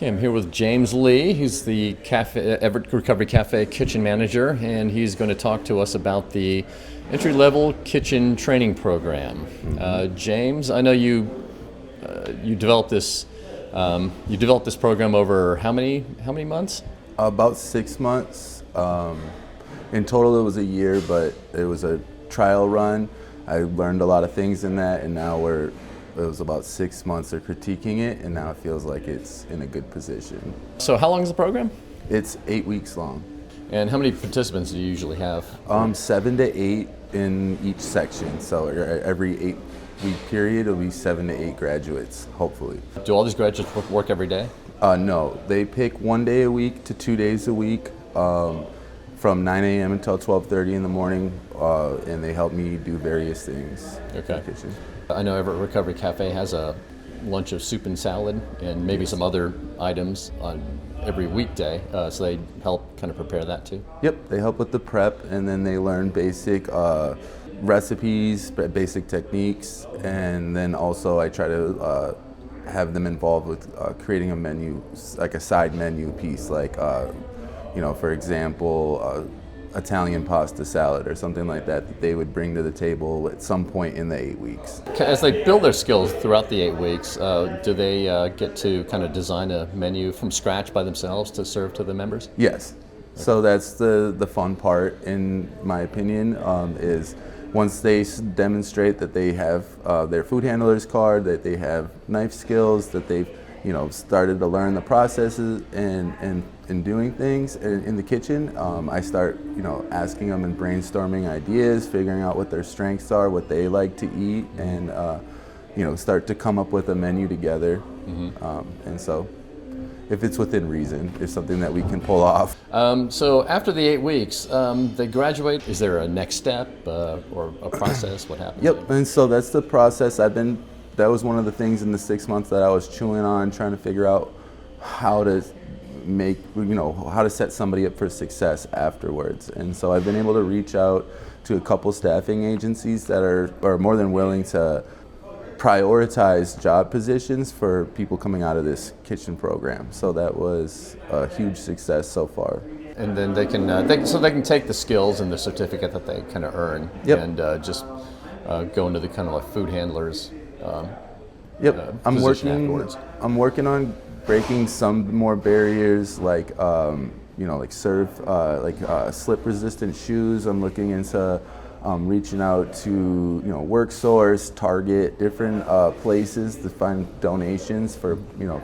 Okay, I'm here with James Lee. He's the Everett Recovery Cafe kitchen manager, and he's going to talk to us about the entry-level kitchen training program. James, I know you developed this program over how many months? About 6 months. In total, it was a year, but it was a trial run. I learned a lot of things in that, and now it was about 6 months of critiquing it, and now it feels like it's in a good position. So how long is the program? It's 8 weeks long. And how many participants do you usually have? 7 to 8 in each section. So every 8-week period, it'll be 7 to 8 graduates, hopefully. Do all these graduates work every day? No, they pick 1 day a week to 2 days a week, from 9 a.m. until 12:30 in the morning, and they help me do various things in the kitchen. I know Everett Recovery Cafe has a lunch of soup and salad and maybe some other items on every weekday, so they help kind of prepare that too? Yep, they help with the prep, and then they learn basic recipes, basic techniques, and then also I try to have them involved with creating a menu, like a side menu piece, like for example, Italian pasta salad or something like that they would bring to the table at some point in the 8 weeks. As they build their skills throughout the 8 weeks, do they get to kind of design a menu from scratch by themselves to serve to the members? Yes. So that's the fun part, in my opinion, is once they demonstrate that they have their food handler's card, that they have knife skills, that they've started to learn the processes and doing things in the kitchen, I start asking them and brainstorming ideas, figuring out what their strengths are, what they like to eat, and start to come up with a menu together. And so if it's within reason, it's something that we can pull off. So after the 8 weeks, they graduate. Is there a next step or a process? What happens? Yep, and so that's the process. That was one of the things in the 6 months that I was chewing on, trying to figure out how to how to set somebody up for success afterwards. And so I've been able to reach out to a couple staffing agencies that are more than willing to prioritize job positions for people coming out of this kitchen program. So that was a huge success so far. And then they can take the skills and the certificate that they kind of earn, and just go into the kind of like food handlers. I'm working on breaking some more barriers, like slip resistant shoes. I'm looking into reaching out to WorkSource, Target, different places to find donations for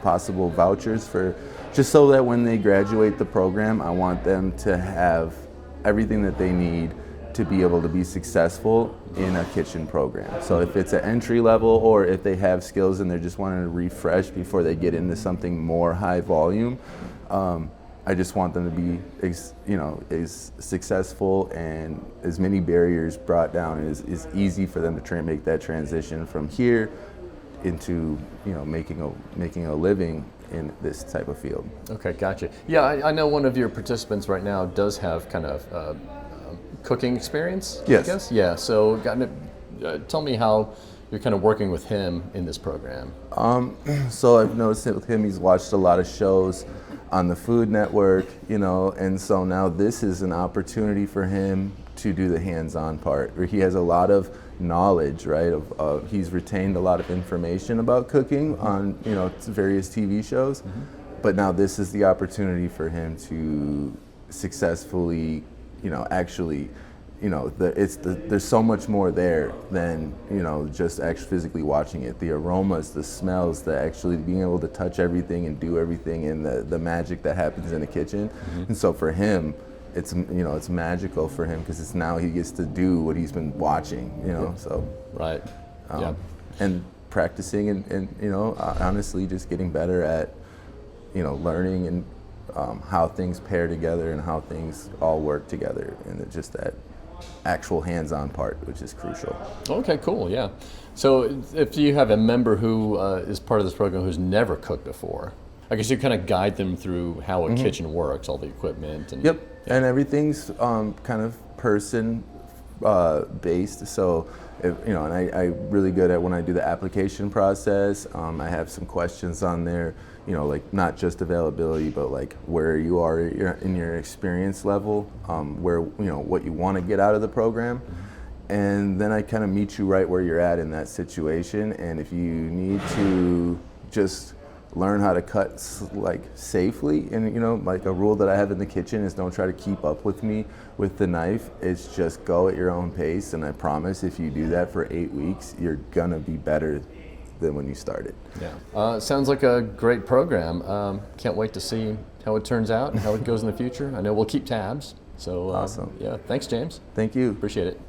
possible vouchers for, just so that when they graduate the program, I want them to have everything that they need to be able to be successful in a kitchen program. So if it's an entry level, or if they have skills and they're just wanting to refresh before they get into something more high volume, I just want them to be as successful and as many barriers brought down as easy for them to make that transition from here into making a living in this type of field. Okay, gotcha. Yeah, I know one of your participants right now does have kind of cooking experience, yes. I guess? Yeah, so tell me how you're kind of working with him in this program. So I've noticed it with him, he's watched a lot of shows on the Food Network, and so now this is an opportunity for him to do the hands-on part, where he has a lot of knowledge, right? He's retained a lot of information about cooking on, various TV shows, but now this is the opportunity for him to successfully there's so much more there than just actually physically watching it. The aromas, the smells, the actually being able to touch everything and do everything, and the magic that happens in the kitchen. And so for him, it's magical for him, because it's now he gets to do what he's been watching. So right, and practicing and honestly just getting better at learning and how things pair together and how things all work together, and just that actual hands-on part, which is crucial. Okay, cool, yeah. So if you have a member who is part of this program who's never cooked before, I guess you kind of guide them through how a kitchen works, all the equipment. And, yep, and everything's kind of person based. So And I really good at when I do the application process. I have some questions on there, like not just availability, but like where you are in your experience level, where, what you want to get out of the program. And then I kind of meet you right where you're at in that situation. And if you need to just learn how to cut like safely, and like a rule that I have in the kitchen is don't try to keep up with me with the knife. It's just go at your own pace, and I promise if you do that for 8 weeks, you're gonna be better than when you started. Yeah, sounds like a great program. Can't wait to see how it turns out and how it goes in the future. I know we'll keep tabs. So Awesome. yeah, thanks, James. Thank you. Appreciate it.